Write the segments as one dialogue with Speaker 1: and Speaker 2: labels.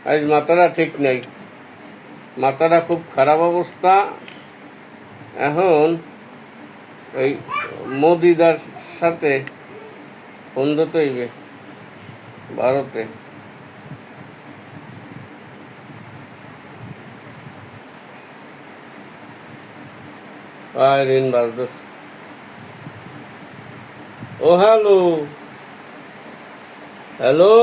Speaker 1: আজ মাথাটা ঠিক নেই, মাথাটা খুব খারাপ অবস্থা। এখন এই মোদিদার সাথে ফোন দিতে হইবে ভারতে। ঋণ বাজদোস। ও হ্যালো হ্যালো,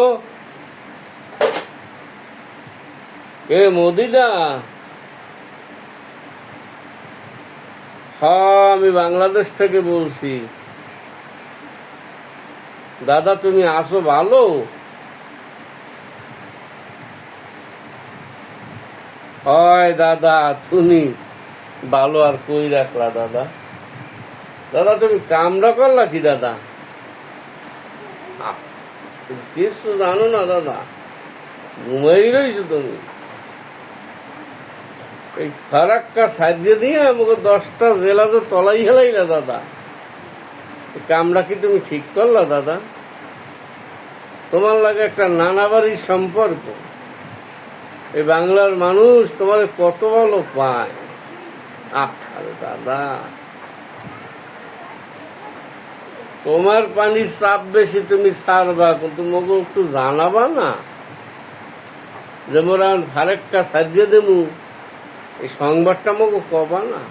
Speaker 1: কে মোদিদা? হ্যাঁ, আমি বাংলাদেশ থেকে বলছি। দাদা তুমি আসো ভালো? হয় দাদা, তুমি ভালো আর কই রাখলা দাদা? দাদা তুমি কামড়া করলা কি দাদা? তুমি কিছু জানো না দাদা, ঘুমাই রইছো তুমি। এই ফারাক্কা সাজিয়ে দিয়ে আমাকে 10টা জেলা যে তলাই হেলাইলা দাদা, কামড়া কি তুমি ঠিক করলা দাদা? তোমার লাগে একটা নানা বাড়ির সম্পর্ক, এই বাংলার মানুষ তোমার কত ভালো পায়। আরে দাদা, তোমার পানির চাপ বেশি, তুমি ছাড়বা, কিন্তু মগো একটু জানাবা না যে মোরা ফারাক্কা সাজিয়ে দেবো, এই সংবাদটা মগো কবা না?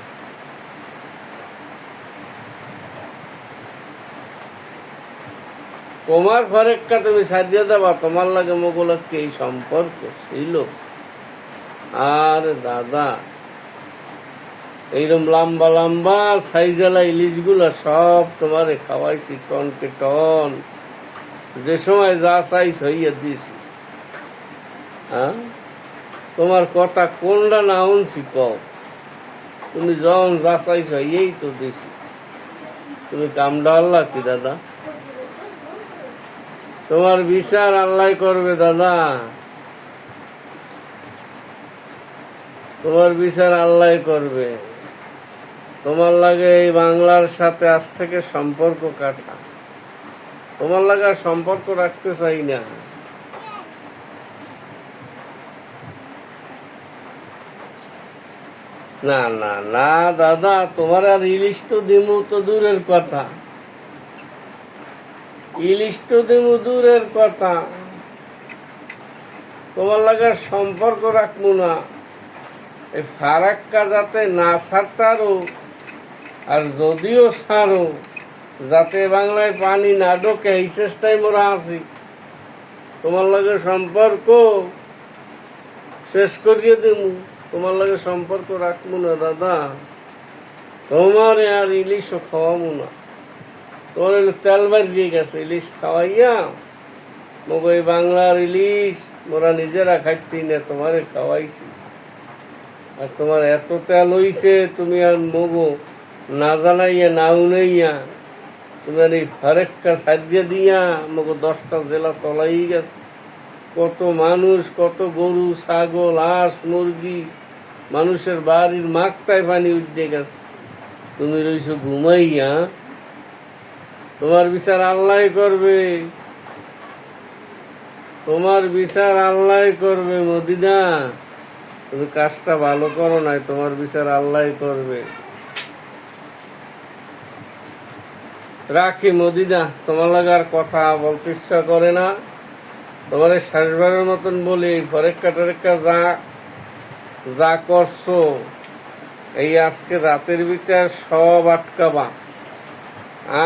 Speaker 1: তোমার ফারাক্কা তুমি সাজিয়ে দেবা, তোমার লাগে মগো কি এই সম্পর্ক ছিল? আর দাদা, এইরকম লম্বা লম্বা সাইজেলা ইলিশ গুলা সব তোমারে খাওয়াইছি টনকে টন, যে সময় যা সাইজ হইয়া দিছি। হ্যাঁ, তোমার কথা কোনটা না শুনছি কও? তুমি যখন যা চাইছ এই তো দিছি, তুমি কামড়া আল্লাহ কি দাদা? তোমার বিচার আল্লাহ করবে দাদা, তোমার বিচার আল্লাহ করবে। তোমার লাগে এই বাংলার সাথে আজ থেকে সম্পর্ক কাটা, তোমার লাগে আর সম্পর্ক রাখতে চাই না। না না না দাদা, তোমার আর ইলিশ তো দিমু তো দূরের কথা, ইলিশ তো দিমু দূরের কথা, তোমার লাগে সম্পর্ক রাখবো না। এই ফারাক্কা যাতে না ছাড়তারো, আর যদিও ছাড়ো যাতে বাংলায় পানি না ঢোকে, এই চেষ্টায় মোরা আছি। তোমার লাগে সম্পর্ক শেষ করিয়ে দেবো, তোমার লাগে সম্পর্ক রাখবো না দাদা। তোমার আর ইলিশও খাওয়াবো না, তোমার তেল বাড়িয়ে গেছে ইলিশ খাওয়াইয়া। মগো এই বাংলার ইলিশ মোরা নিজেরা খাইতেই না, তোমারে খাওয়াইছি। আর তোমার এত তেল হইছে, তুমি আর মগো না জানাইয়া না উনাইয়া তুমি আর এই ফারাক্কা সাজিয়ে দিয়া মগো 10টা জেলা তলাই গেছে। কত মানুষ, কত গরু ছাগল হাঁস মুরগি, মানুষের বাড়ির মাকতায় পানি উঠে গেছে, তুমি রইছো ঘুমাইয়া। তোমার বিচার আল্লাহ করবে, তোমার বিচার আল্লাহ করবে মদিনা। তুমি কাজটা ভালো করো নাই, তোমার বিচার আল্লাহ করবে। রাখি মদিনা, তোমার লাগে আর কথা বলতে ইচ্ছা করে না। তোমার শেষবারের মতন বলি, ফারাক্কা টারাক্কা যা করছো, এই আজকে রাতের ভিতরে সব আটকাবা,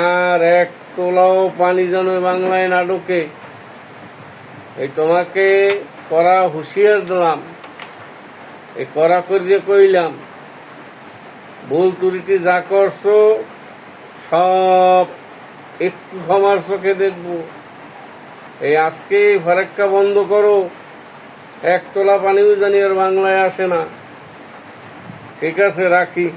Speaker 1: আর এক তোলাও পানি যেন বাংলায় না ঢোকে। এই তোমাকে করা হুঁশিয়ার দিলাম, এই করা করিয়ে কইলাম, ভুল ত্রুটি যা করছো সব একটু ক্ষমার চোখে দেখবো। এই আজকে ফারাক্কা বন্ধ করো, এক তোলা পানিও জানি আর বাংলায় আসে না। ঠিক আছে, রাখি।